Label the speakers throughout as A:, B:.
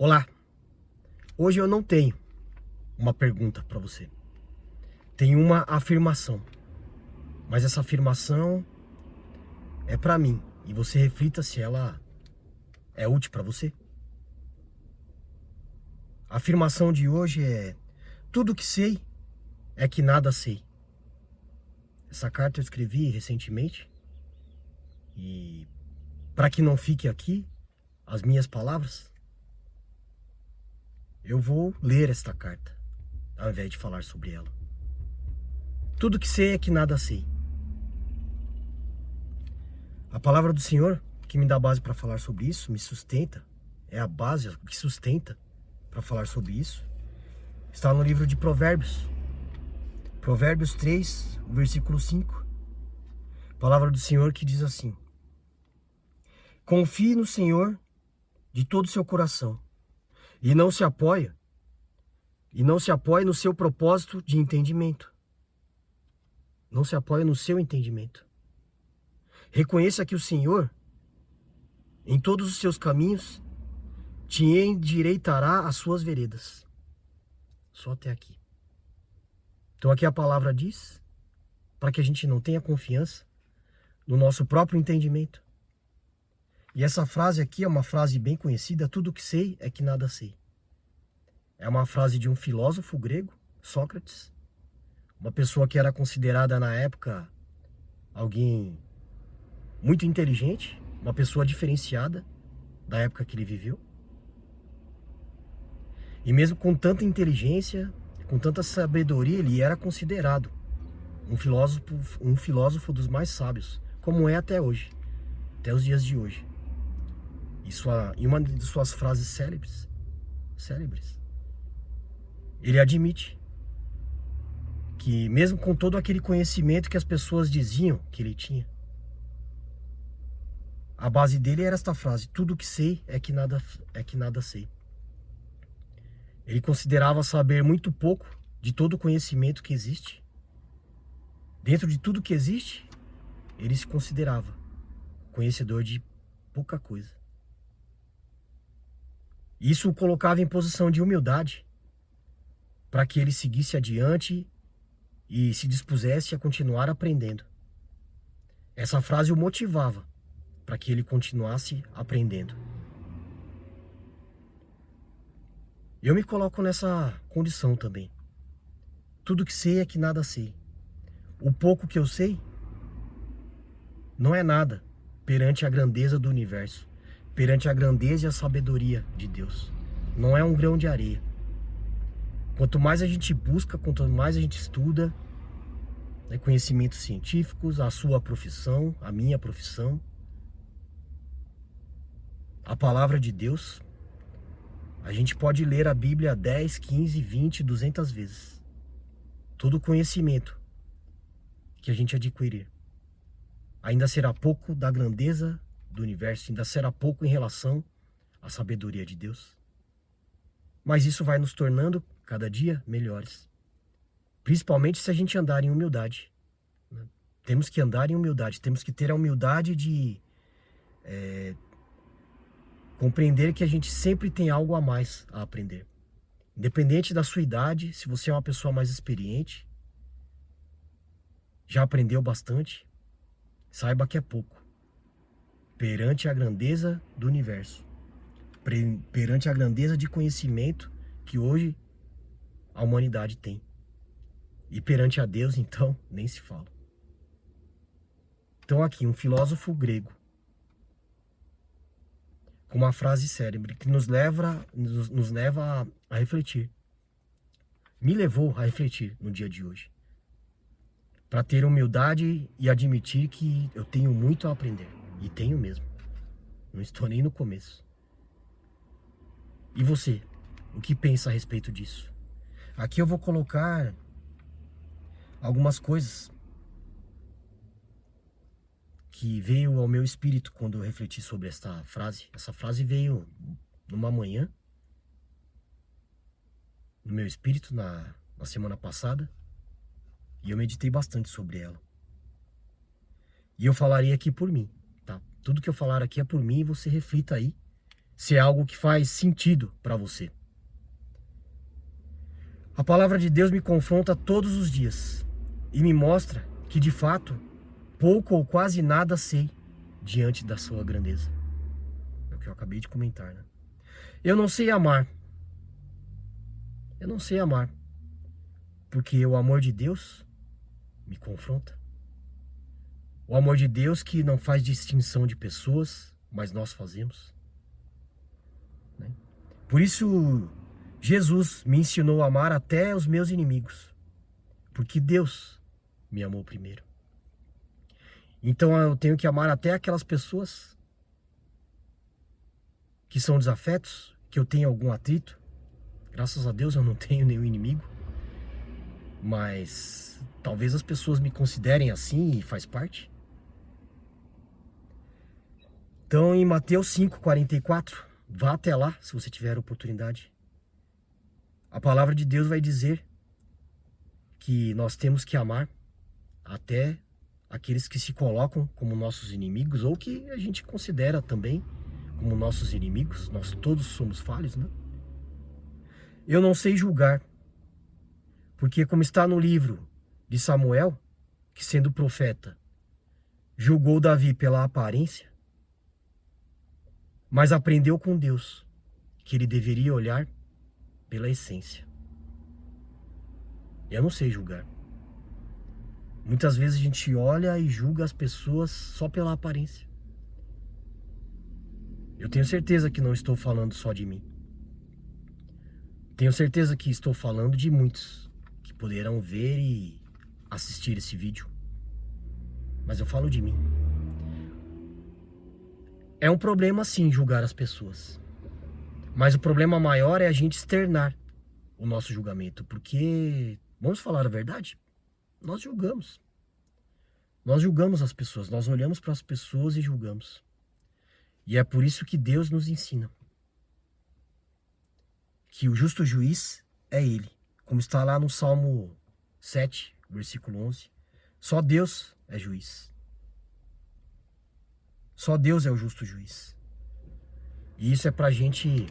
A: Olá, hoje eu não tenho uma pergunta para você. Tenho uma afirmação, mas essa afirmação é para mim e você reflita se ela é útil para você. A afirmação de hoje é: tudo que sei é que nada sei. Essa carta eu escrevi recentemente e para que não fique aqui as minhas palavras, eu vou ler esta carta ao invés de falar sobre ela. Tudo que sei é que nada sei. A palavra do Senhor, que me dá base para falar sobre isso, me sustenta, é a base que sustenta para falar sobre isso, está no livro de Provérbios. Provérbios 3, versículo 5. Palavra do Senhor que diz assim: confie no Senhor de todo o seu coração e não se apoie no seu propósito de entendimento. Não se apoie no seu entendimento. Reconheça que o Senhor, em todos os seus caminhos, te endireitará as suas veredas. Só até aqui. Então aqui a palavra diz, para que a gente não tenha confiança no nosso próprio entendimento. E essa frase aqui é uma frase bem conhecida: tudo que sei é que nada sei. É uma frase de um filósofo grego, Sócrates, uma pessoa que era considerada na época alguém muito inteligente, uma pessoa diferenciada da época que ele viveu. E mesmo com tanta inteligência, com tanta sabedoria, ele era considerado um filósofo dos mais sábios, como é até hoje, até os dias de hoje. E uma de suas frases célebres, ele admite que mesmo com todo aquele conhecimento que as pessoas diziam que ele tinha, a base dele era esta frase: tudo que sei é que nada sei. Ele considerava saber muito pouco de todo o conhecimento que existe. Dentro de tudo que existe, ele se considerava conhecedor de pouca coisa. Isso o colocava em posição de humildade, para que ele seguisse adiante e se dispusesse a continuar aprendendo. Essa frase o motivava para que ele continuasse aprendendo. Eu me coloco nessa condição também. Tudo que sei é que nada sei. O pouco que eu sei não é nada perante a grandeza do universo, perante a grandeza e a sabedoria de Deus. Não é um grão de areia. Quanto mais a gente busca, quanto mais a gente estuda, conhecimentos científicos, a sua profissão, a minha profissão, a palavra de Deus, a gente pode ler a Bíblia 10, 15, 20, 200 vezes. Todo o conhecimento que a gente adquirir ainda será pouco da grandeza do universo, ainda será pouco em relação à sabedoria de Deus. Mas isso vai nos tornando cada dia melhores. Principalmente se a gente andar em humildade. Temos que andar em humildade, temos que ter a humildade de compreender que a gente sempre tem algo a mais a aprender. Independente da sua idade, se você é uma pessoa mais experiente, já aprendeu bastante, saiba que é pouco perante a grandeza do universo, perante a grandeza de conhecimento que hoje a humanidade tem. E perante a Deus, então, nem se fala. Então aqui, um filósofo grego, com uma frase célebre que nos leva a refletir. Me levou a refletir no dia de hoje. Para ter humildade e admitir que eu tenho muito a aprender. E tenho mesmo. Não estou nem no começo. E você? O que pensa a respeito disso? Aqui eu vou colocar algumas coisas que veio ao meu espírito quando eu refleti sobre esta frase. Essa frase veio numa manhã, no meu espírito, na semana passada, e eu meditei bastante sobre ela. E eu falarei aqui por mim, tá? Tudo que eu falar aqui é por mim e você reflita aí se é algo que faz sentido para você. A palavra de Deus me confronta todos os dias e me mostra que, de fato, pouco ou quase nada sei diante da sua grandeza. É o que eu acabei de comentar, né? Eu não sei amar. Eu não sei amar. Porque o amor de Deus me confronta. O amor de Deus que não faz distinção de pessoas, mas nós fazemos. Né? Por isso, Jesus me ensinou a amar até os meus inimigos. Porque Deus me amou primeiro. Então eu tenho que amar até aquelas pessoas que são desafetos, que eu tenho algum atrito. Graças a Deus eu não tenho nenhum inimigo. Mas talvez as pessoas me considerem assim e faz parte. Então em Mateus 5:44, vá até lá se você tiver oportunidade. A palavra de Deus vai dizer que nós temos que amar até aqueles que se colocam como nossos inimigos ou que a gente considera também como nossos inimigos. Nós todos somos falhos, né? Eu não sei julgar, porque como está no livro de Samuel, que sendo profeta, julgou Davi pela aparência, mas aprendeu com Deus que ele deveria olhar pela essência. Eu não sei julgar. Muitas vezes a gente olha e julga as pessoas só pela aparência. Eu tenho certeza que não estou falando só de mim. Tenho certeza que estou falando de muitos que poderão ver e assistir esse vídeo. Mas eu falo de mim. É um problema sim julgar as pessoas. Mas o problema maior é a gente externar o nosso julgamento. Porque, vamos falar a verdade, nós julgamos. Nós julgamos as pessoas, nós olhamos para as pessoas e julgamos. E é por isso que Deus nos ensina que o justo juiz é Ele. Como está lá no Salmo 7, versículo 11. Só Deus é juiz. Só Deus é o justo juiz. E isso é para a gente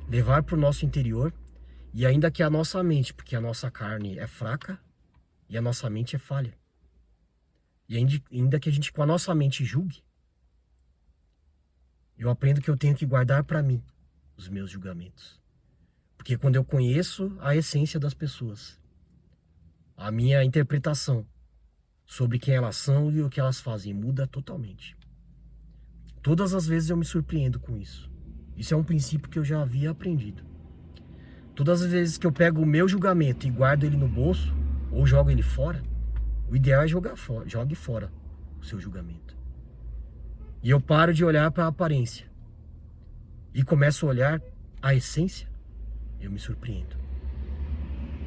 A: levar para o nosso interior. E ainda que a nossa mente, porque a nossa carne é fraca e a nossa mente é falha. E ainda que a gente com a nossa mente julgue, eu aprendo que eu tenho que guardar para mim os meus julgamentos. Porque quando eu conheço a essência das pessoas, a minha interpretação sobre quem elas são e o que elas fazem muda totalmente. Todas as vezes eu me surpreendo com isso. Isso é um princípio que eu já havia aprendido. Todas as vezes que eu pego o meu julgamento e guardo ele no bolso, ou jogo ele fora, o ideal é jogar fora, jogue fora o seu julgamento. E eu paro de olhar para a aparência e começo a olhar a essência, eu me surpreendo.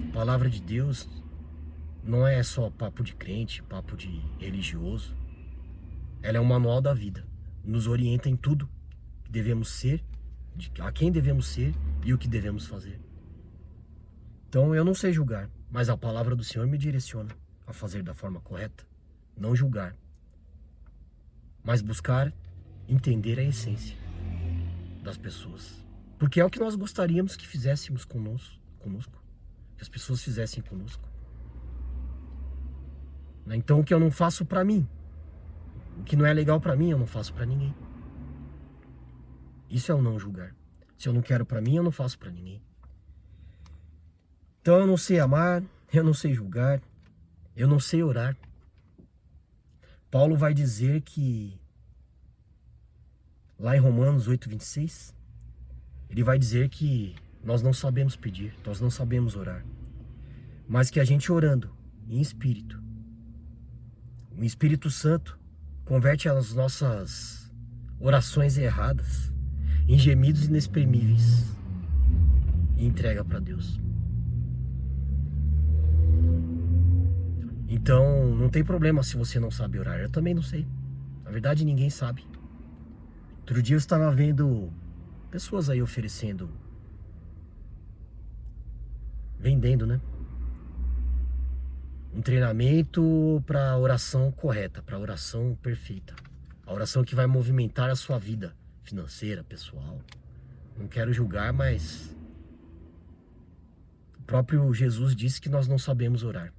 A: A palavra de Deus não é só papo de crente, papo de religioso. Ela é um manual da vida. Nos orienta em tudo que devemos ser, a quem devemos ser e o que devemos fazer. Então eu não sei julgar, mas a palavra do Senhor me direciona a fazer da forma correta. Não julgar, mas buscar entender a essência das pessoas. Porque é o que nós gostaríamos que fizéssemos conosco, que as pessoas fizessem conosco. Então o que eu não faço para mim, o que não é legal para mim, eu não faço para ninguém. Isso é o não julgar. Se eu não quero para mim, eu não faço para ninguém. Então eu não sei amar, eu não sei julgar, eu não sei orar. Paulo vai dizer que, lá em Romanos 8:26, ele vai dizer que nós não sabemos pedir, nós não sabemos orar, mas que a gente orando em espírito, o Espírito Santo converte as nossas orações erradas em gemidos inexprimíveis e entrega para Deus. Então, não tem problema se você não sabe orar. Eu também não sei. Na verdade, ninguém sabe. Outro dia eu estava vendo pessoas aí oferecendo, vendendo, né? Um treinamento para a oração correta, para a oração perfeita. A oração que vai movimentar a sua vida financeira, pessoal. Não quero julgar, mas o próprio Jesus disse que nós não sabemos orar.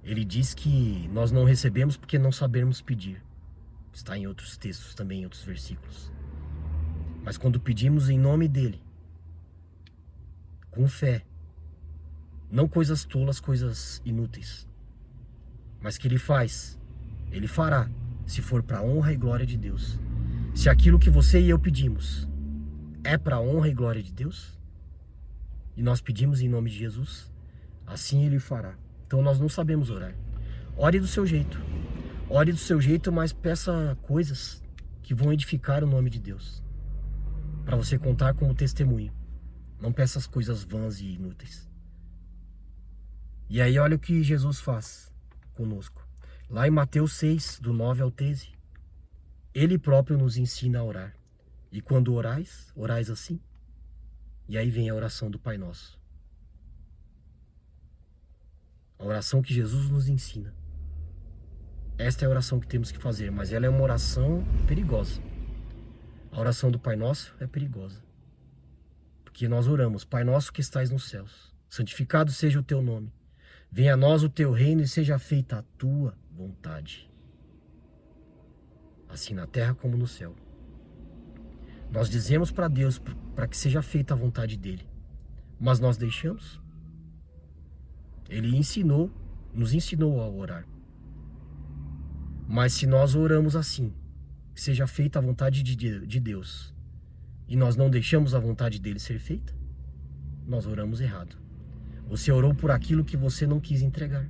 A: Ele diz que nós não recebemos porque não sabemos pedir. Está em outros textos também, em outros versículos. Mas quando pedimos em nome dele, com fé, não coisas tolas, coisas inúteis, mas que ele faz, ele fará, se for para a honra e glória de Deus. Se aquilo que você e eu pedimos é para a honra e glória de Deus, e nós pedimos em nome de Jesus, assim ele fará. Então nós não sabemos orar. Ore do seu jeito. Ore do seu jeito, mas peça coisas que vão edificar o nome de Deus, para você contar como testemunho. Não peça as coisas vãs e inúteis. E aí olha o que Jesus faz conosco. Lá em Mateus 6, do 9 ao 13, ele próprio nos ensina a orar. E quando orais, orais assim. E aí vem a oração do Pai Nosso. A oração que Jesus nos ensina. Esta é a oração que temos que fazer, mas ela é uma oração perigosa. A oração do Pai Nosso é perigosa. Porque nós oramos: Pai Nosso que estais nos céus, santificado seja o teu nome. Venha a nós o teu reino e seja feita a tua vontade, assim na terra como no céu. Nós dizemos para Deus para que seja feita a vontade dele, mas nós deixamos. Ele nos ensinou a orar. Mas se nós oramos assim, que seja feita a vontade de Deus, e nós não deixamos a vontade dele ser feita, nós oramos errado. Você orou por aquilo que você não quis entregar.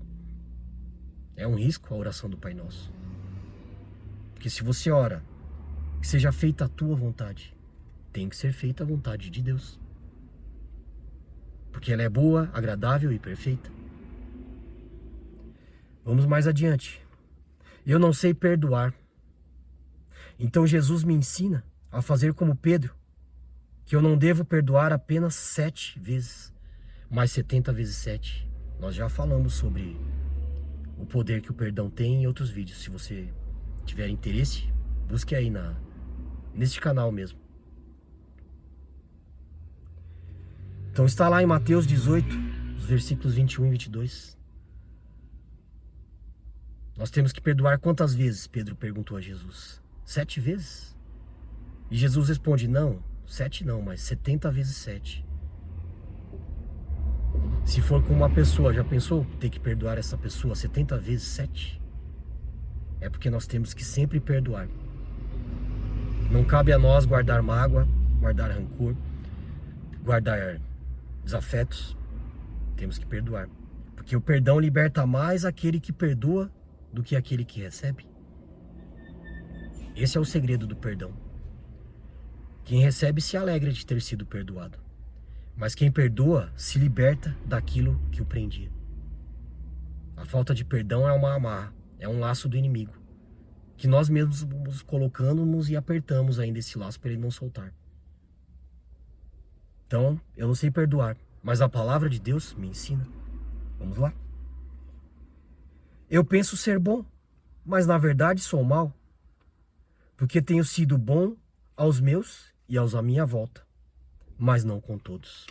A: É um risco a oração do Pai Nosso. Porque se você ora, que seja feita a tua vontade, tem que ser feita a vontade de Deus. Porque ela é boa, agradável e perfeita. Vamos mais adiante. Eu não sei perdoar. Então Jesus me ensina a fazer como Pedro, que eu não devo perdoar apenas 7 vezes, mas 70 vezes 7. Nós já falamos sobre o poder que o perdão tem em outros vídeos. Se você tiver interesse, busque aí neste canal mesmo. Então está lá em Mateus 18, os versículos 21 e 22. Nós temos que perdoar quantas vezes? Pedro perguntou a Jesus. 7 vezes? E Jesus responde: não, 7 não, mas 70 vezes 7. Se for com uma pessoa, já pensou ter que perdoar essa pessoa 70 vezes 7? É porque nós temos que sempre perdoar. Não cabe a nós guardar mágoa, guardar rancor, guardar desafetos. Temos que perdoar. Porque o perdão liberta mais aquele que perdoa do que aquele que recebe. Esse é o segredo do perdão. Quem recebe se alegra de ter sido perdoado, mas quem perdoa se liberta daquilo que o prendia. A falta de perdão é uma amarra, é um laço do inimigo, que nós mesmos nos colocamos e apertamos ainda esse laço para ele não soltar. Então, eu não sei perdoar, mas a palavra de Deus me ensina. Vamos lá. Eu penso ser bom, mas na verdade sou mau, porque tenho sido bom aos meus e aos à minha volta, mas não com todos.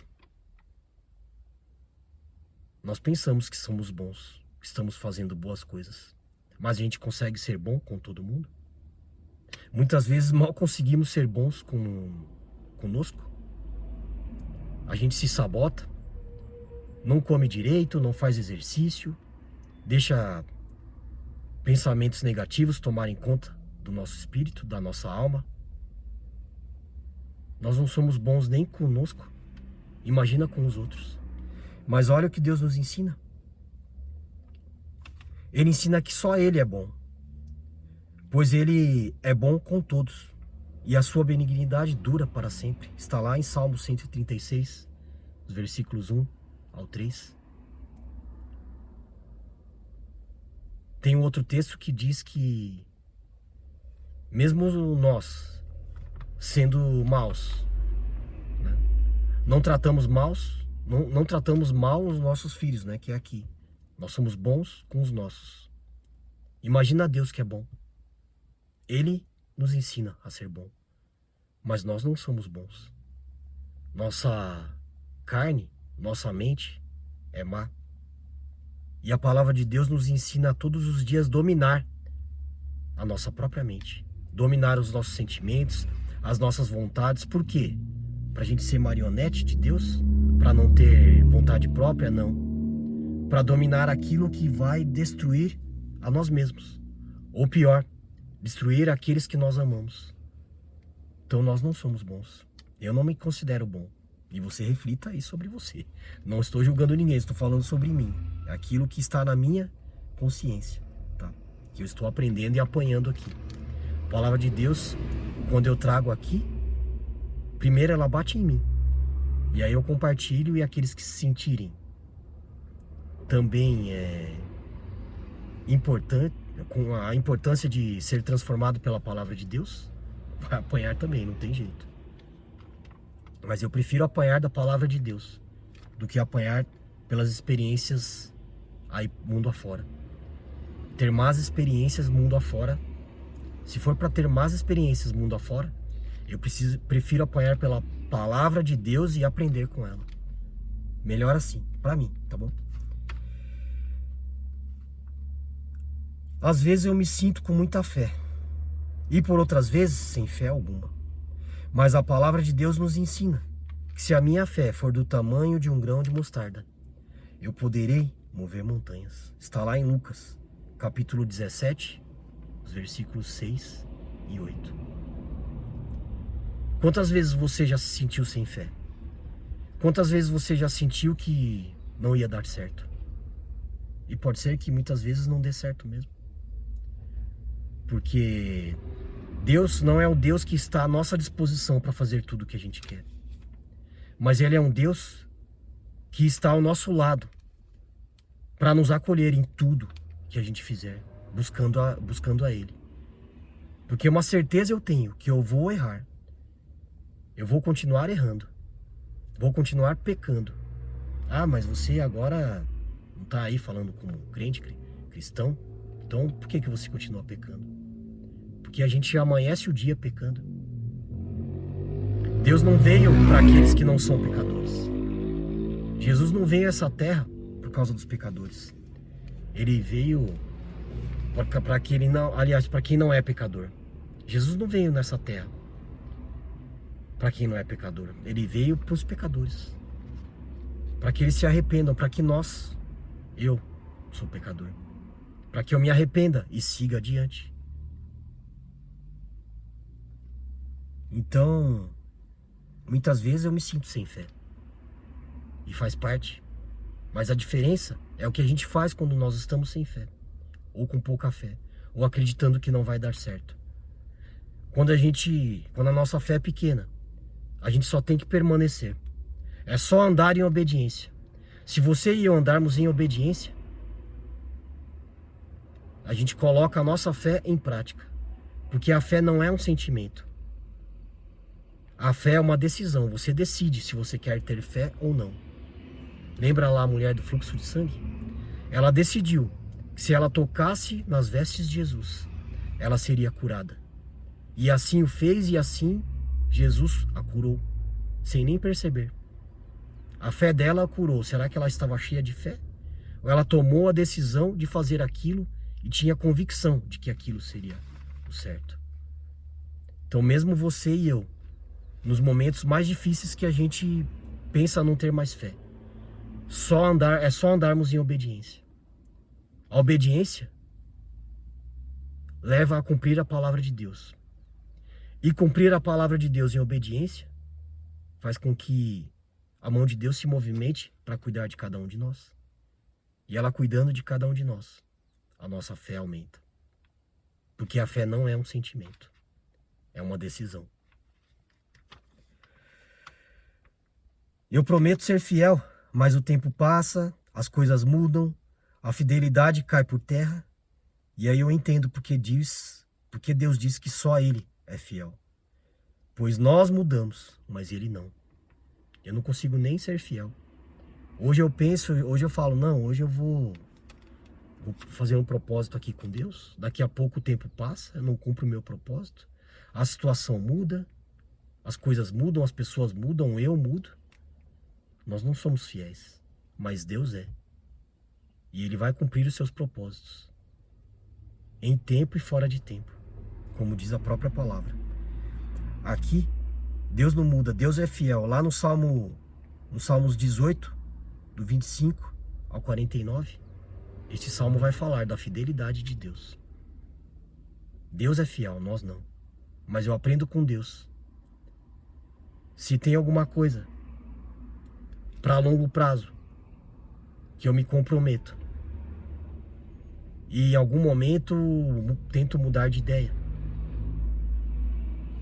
A: Nós pensamos que somos bons, que estamos fazendo boas coisas, mas a gente consegue ser bom com todo mundo? Muitas vezes mal conseguimos ser bons conosco. A gente se sabota, não come direito, não faz exercício, deixa pensamentos negativos tomarem conta do nosso espírito, da nossa alma. Nós não somos bons nem conosco, imagina com os outros. Mas olha o que Deus nos ensina. Ele ensina que só Ele é bom, pois Ele é bom com todos, e a sua benignidade dura para sempre. Está lá em Salmo 136, os versículos 1 ao 3. Tem um outro texto que diz que mesmo nós sendo maus, né, não tratamos mal os nossos filhos, né, que é aqui. Nós somos bons com os nossos. Imagina Deus que é bom. Ele nos ensina a ser bom. Mas nós não somos bons. Nossa carne, nossa mente é má. E a palavra de Deus nos ensina a todos os dias dominar a nossa própria mente. Dominar os nossos sentimentos, as nossas vontades. Por quê? Pra gente ser marionete de Deus? Pra não ter vontade própria? Não. Pra dominar aquilo que vai destruir a nós mesmos. Ou pior, destruir aqueles que nós amamos. Então nós não somos bons. Eu não me considero bom. E você reflita aí sobre você. Não estou julgando ninguém, estou falando sobre mim. É aquilo que está na minha consciência, tá? Que eu estou aprendendo e apanhando aqui. A palavra de Deus, quando eu trago aqui, primeiro ela bate em mim. E aí eu compartilho, e aqueles que se sentirem também importante, com a importância de ser transformado pela palavra de Deus, vai apanhar também, não tem jeito. Mas eu prefiro apanhar da palavra de Deus do que apanhar pelas experiências aí mundo afora. Ter más experiências mundo afora. Se for para ter más experiências mundo afora, eu prefiro apanhar pela palavra de Deus e aprender com ela. Melhor assim, para mim, tá bom? Às vezes eu me sinto com muita fé, e por outras vezes sem fé alguma. Mas a palavra de Deus nos ensina que se a minha fé for do tamanho de um grão de mostarda, eu poderei mover montanhas. Está lá em Lucas, capítulo 17, os versículos 6 e 8. Quantas vezes você já se sentiu sem fé? Quantas vezes você já sentiu que não ia dar certo? E pode ser que muitas vezes não dê certo mesmo. Porque Deus não é o Deus que está à nossa disposição para fazer tudo o que a gente quer. Mas Ele é um Deus que está ao nosso lado para nos acolher em tudo que a gente fizer, buscando a Ele. Porque uma certeza eu tenho, que eu vou errar. Eu vou continuar errando. Vou continuar pecando. Ah, mas você agora não está aí falando como crente, cristão? Então por que você continua pecando? Porque a gente amanhece o dia pecando. Deus não veio para aqueles que não são pecadores. Jesus não veio a essa terra por causa dos pecadores. Ele veio para aquele não, aliás, para quem não é pecador. Jesus não veio nessa terra para quem não é pecador. Ele veio para os pecadores. Para que eles se arrependam, para que eu sou pecador, para que eu me arrependa e siga adiante. Então, muitas vezes eu me sinto sem fé. E faz parte. Mas a diferença é o que a gente faz quando nós estamos sem fé. Ou com pouca fé. Ou acreditando que não vai dar certo. Quando a nossa fé é pequena, a gente só tem que permanecer. É só andar em obediência. Se você e eu andarmos em obediência, a gente coloca a nossa fé em prática. Porque a fé não é um sentimento. A fé é uma decisão. Você decide se você quer ter fé ou não. Lembra lá a mulher do fluxo de sangue? Ela decidiu que se ela tocasse nas vestes de Jesus, ela seria curada. E assim o fez, e assim Jesus a curou, sem nem perceber. A fé dela a curou. Será que ela estava cheia de fé? Ou ela tomou a decisão de fazer aquilo e tinha convicção de que aquilo seria o certo? Então mesmo você e eu, nos momentos mais difíceis que a gente pensa não ter mais fé, é só andarmos em obediência. A obediência leva a cumprir a palavra de Deus. E cumprir a palavra de Deus em obediência faz com que a mão de Deus se movimente para cuidar de cada um de nós. E ela cuidando de cada um de nós, a nossa fé aumenta. Porque a fé não é um sentimento, é uma decisão. Eu prometo ser fiel, mas o tempo passa, as coisas mudam, a fidelidade cai por terra, e aí eu entendo porque Deus diz que só Ele é fiel. Pois nós mudamos, mas Ele não. Eu não consigo nem ser fiel. Hoje eu falo, não, hoje eu vou fazer um propósito aqui com Deus. Daqui a pouco o tempo passa, eu não cumpro o meu propósito. A situação muda, as coisas mudam, as pessoas mudam, eu mudo. Nós não somos fiéis, mas Deus é. E Ele vai cumprir os seus propósitos, em tempo e fora de tempo, como diz a própria palavra. Aqui, Deus não muda, Deus é fiel. Lá no Salmos 18, do 25 ao 49, este salmo vai falar da fidelidade de Deus. Deus é fiel, nós não. Mas eu aprendo com Deus. Se tem alguma coisa para longo prazo que eu me comprometo e em algum momento tento mudar de ideia,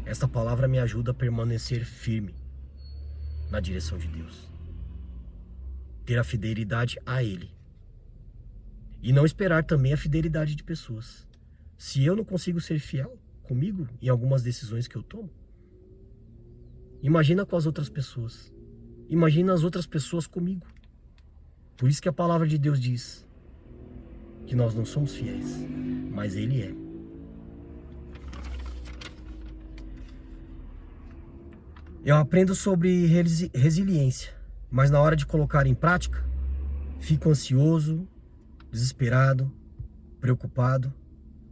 A: essa palavra me ajuda a permanecer firme na direção de Deus. Ter a fidelidade a Ele. E não esperar também a fidelidade de pessoas. Se eu não consigo ser fiel comigo em algumas decisões que eu tomo, imagina com as outras pessoas. Imagina as outras pessoas comigo. Por isso que a palavra de Deus diz que nós não somos fiéis, mas Ele é. Eu aprendo sobre resiliência, mas na hora de colocar em prática, fico ansioso, desesperado, preocupado.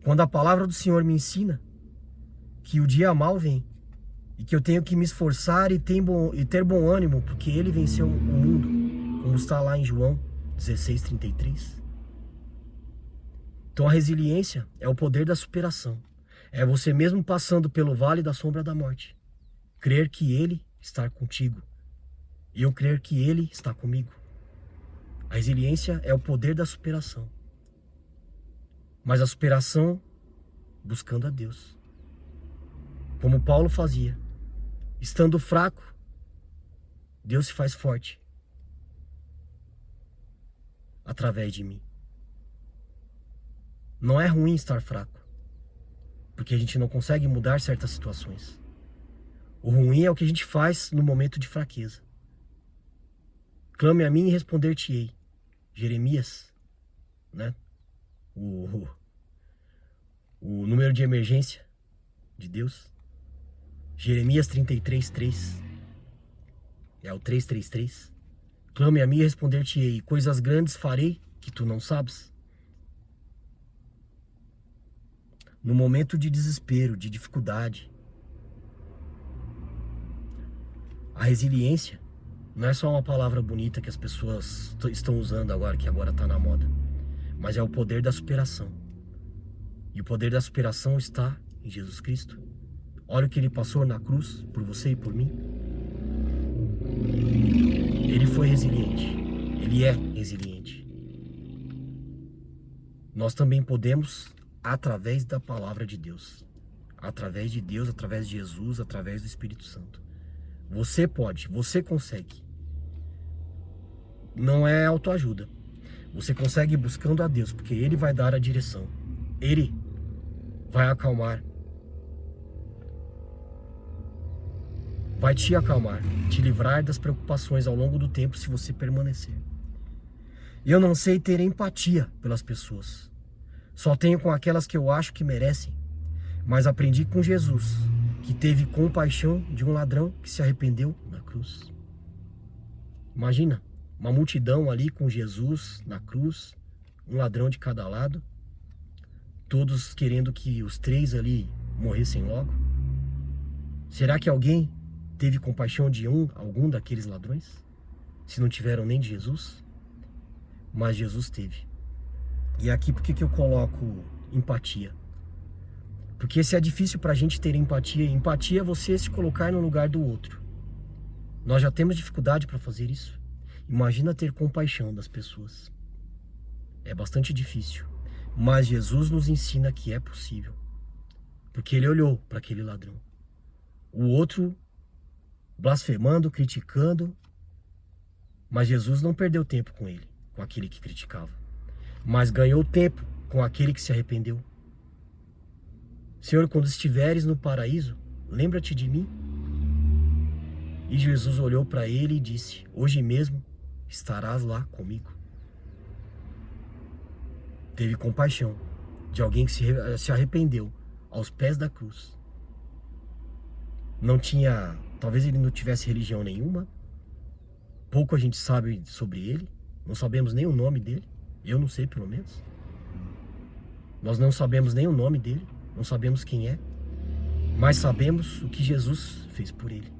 A: Quando a palavra do Senhor me ensina que o dia mal vem e que eu tenho que me esforçar e ter bom ânimo, porque Ele venceu o mundo, como está lá em João 16:33. Então a resiliência é o poder da superação. É você mesmo passando pelo vale da sombra da morte, crer que Ele está contigo e eu crer que Ele está comigo. A resiliência é o poder da superação. Mas a superação buscando a Deus. Como Paulo fazia. Estando fraco, Deus se faz forte através de mim. Não é ruim estar fraco, porque a gente não consegue mudar certas situações. O ruim é o que a gente faz no momento de fraqueza. Clame a mim e responder-te-ei. Jeremias, né? O número de emergência de Deus. Jeremias 33:3. É o 333. Clame a mim e responder-te-ei. Coisas grandes farei que tu não sabes. No momento de desespero, de dificuldade, a resiliência não é só uma palavra bonita que as pessoas estão usando agora, que agora está na moda, mas é o poder da superação. E o poder da superação está em Jesus Cristo. Olha o que Ele passou na cruz por você e por mim. Ele foi resiliente. Ele é resiliente. Nós também podemos, através da palavra de Deus. Através de Deus, através de Jesus, através do Espírito Santo. Você pode, você consegue. Não é autoajuda. Você consegue buscando a Deus, porque Ele vai dar a direção. Ele vai acalmar. Vai te acalmar, te livrar das preocupações ao longo do tempo se você permanecer. Eu não sei ter empatia pelas pessoas. Só tenho com aquelas que eu acho que merecem. Mas aprendi com Jesus, que teve compaixão de um ladrão que se arrependeu na cruz. Imagina, uma multidão ali com Jesus na cruz, um ladrão de cada lado, todos querendo que os três ali morressem logo. Será que alguém teve compaixão de algum daqueles ladrões? Se não tiveram nem de Jesus? Mas Jesus teve. E aqui por que eu coloco empatia? Porque se é difícil pra gente ter empatia, empatia é você se colocar no lugar do outro. Nós já temos dificuldade para fazer isso. Imagina ter compaixão das pessoas. É bastante difícil. Mas Jesus nos ensina que é possível. Porque Ele olhou para aquele ladrão. O outro blasfemando, criticando. Mas Jesus não perdeu tempo com ele, com aquele que criticava. Mas ganhou tempo com aquele que se arrependeu. Senhor, quando estiveres no paraíso, lembra-te de mim. E Jesus olhou para ele e disse: hoje mesmo estarás lá comigo. Teve compaixão de alguém que se arrependeu aos pés da cruz. não tinha, talvez ele não tivesse religião nenhuma. Pouco a gente sabe sobre ele, não sabemos nem o nome dele. Eu não sei, pelo menos. Nós não sabemos nem o nome dele, não sabemos quem é, mas sabemos o que Jesus fez por ele.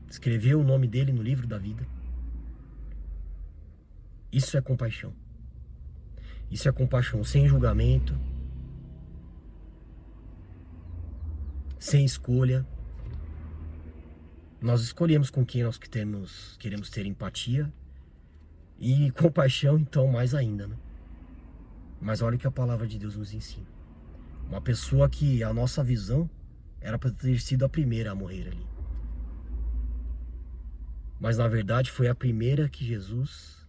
A: Escreveu o nome dele no livro da vida. Isso é compaixão. Isso é compaixão sem julgamento, sem escolha. Nós escolhemos com quem nós queremos ter empatia e compaixão, então mais ainda, né? Mas olha o que a palavra de Deus nos ensina. Uma pessoa que a nossa visão era para ter sido a primeira a morrer ali. Mas na verdade foi a primeira que Jesus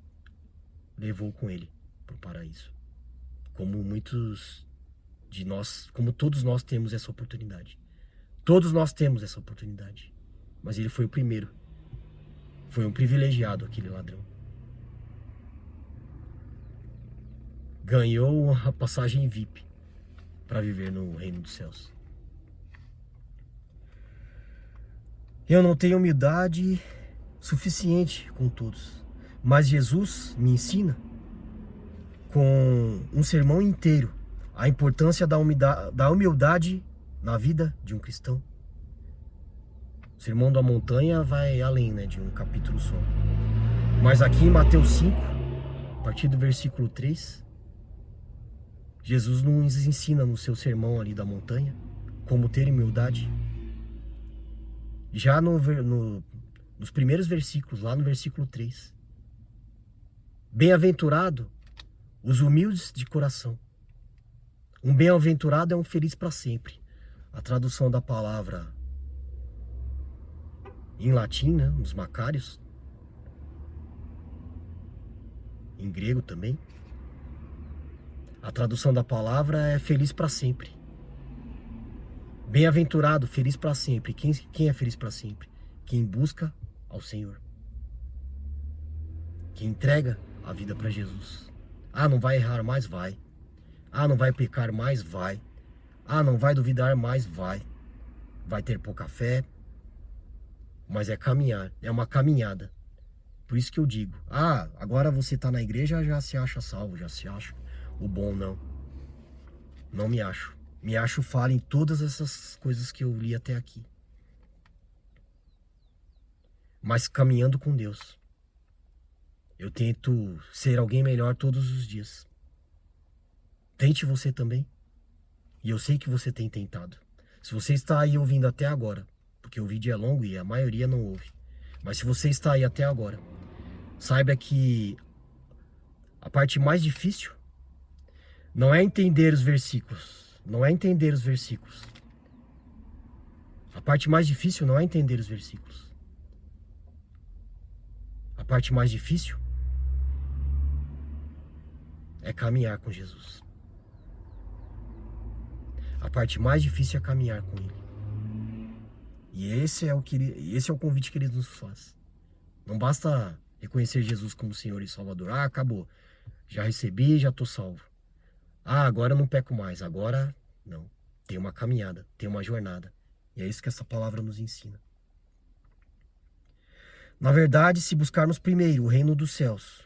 A: levou com ele para o paraíso. Como muitos de nós, como todos nós temos essa oportunidade. Todos nós temos essa oportunidade. Mas ele foi o primeiro. Foi um privilegiado, aquele ladrão. Ganhou a passagem VIP para viver no reino dos céus. Eu não tenho humildade suficiente com todos, mas Jesus me ensina com um sermão inteiro a importância da humildade na vida de um cristão. O Sermão da Montanha vai além, né, de um capítulo só. Mas aqui em Mateus 5, a partir do versículo 3, Jesus nos ensina no seu sermão ali da montanha como ter humildade. Já nos primeiros versículos, lá no versículo 3. Bem-aventurado os humildes de coração. Um bem-aventurado é um feliz para sempre. A tradução da palavra em latim, né, nos Macários, em grego também. A tradução da palavra é feliz para sempre. Bem-aventurado, feliz para sempre. Quem é feliz para sempre? Quem busca ao Senhor. Quem entrega a vida para Jesus. Ah, não vai errar mais? Vai. Ah, não vai pecar mais? Vai. Ah, não vai duvidar mais? Vai. Vai ter pouca fé. Mas é caminhar, é uma caminhada. Por isso que eu digo, ah, agora você está na igreja, já se acha salvo, já se acha o bom. Não. Não me acho. Me acho falho em todas essas coisas que eu li até aqui. Mas caminhando com Deus. Eu tento ser alguém melhor todos os dias. Tente você também. E eu sei que você tem tentado. Se você está aí ouvindo até agora, porque o vídeo é longo e a maioria não ouve. Mas se você está aí até agora, saiba que a parte mais difícil não é entender os versículos. Não é entender os versículos. A parte mais difícil não é entender os versículos. A parte mais difícil é caminhar com Jesus. A parte mais difícil é caminhar com Ele. E esse é o convite que Ele nos faz. Não basta reconhecer Jesus como Senhor e Salvador. Ah, acabou. Já recebi, já estou salvo. Ah, agora eu não peco mais. Agora, não. Tem uma caminhada, tem uma jornada. E é isso que essa palavra nos ensina. Na verdade, se buscarmos primeiro o reino dos céus,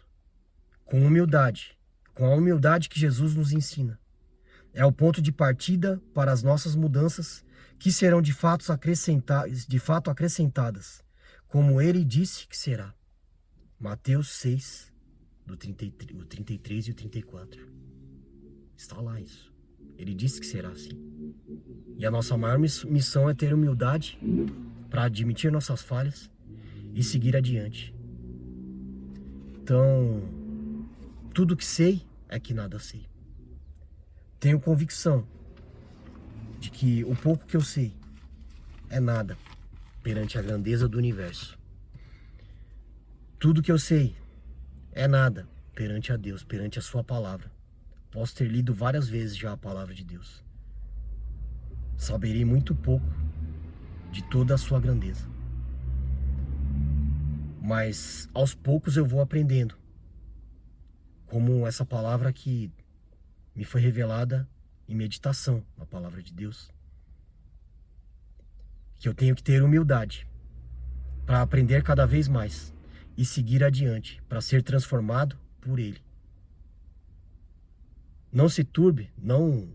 A: com humildade, com a humildade que Jesus nos ensina, é o ponto de partida para as nossas mudanças que serão de fato acrescentadas, como Ele disse que será. Mateus 6, o 33 e o 34. Está lá isso. Ele disse que será assim. E a nossa maior missão é ter humildade para admitir nossas falhas e seguir adiante. Então, tudo que sei é que nada sei. Tenho convicção de que o pouco que eu sei é nada perante a grandeza do universo. Tudo que eu sei é nada perante a Deus, perante a sua palavra. Posso ter lido várias vezes já a palavra de Deus. Saberei muito pouco de toda a sua grandeza. Mas aos poucos eu vou aprendendo. Como essa palavra que me foi revelada em meditação na palavra de Deus. que eu tenho que ter humildade para aprender cada vez mais e seguir adiante para ser transformado por Ele. Não se turbe, não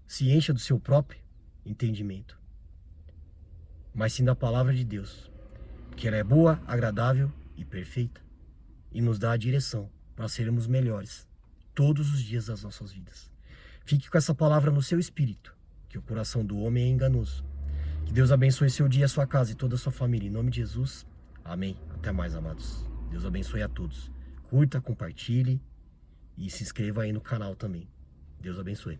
A: se encha do seu próprio entendimento, mas sim da palavra de Deus, que ela é boa, agradável e perfeita e nos dá a direção para sermos melhores todos os dias das nossas vidas. Fique com essa palavra no seu espírito, que o coração do homem é enganoso. Que Deus abençoe seu dia, sua casa e toda a sua família. Em nome de Jesus, amém. Até mais, amados. Deus abençoe a todos. Curta, compartilhe e se inscreva aí no canal também. Deus abençoe.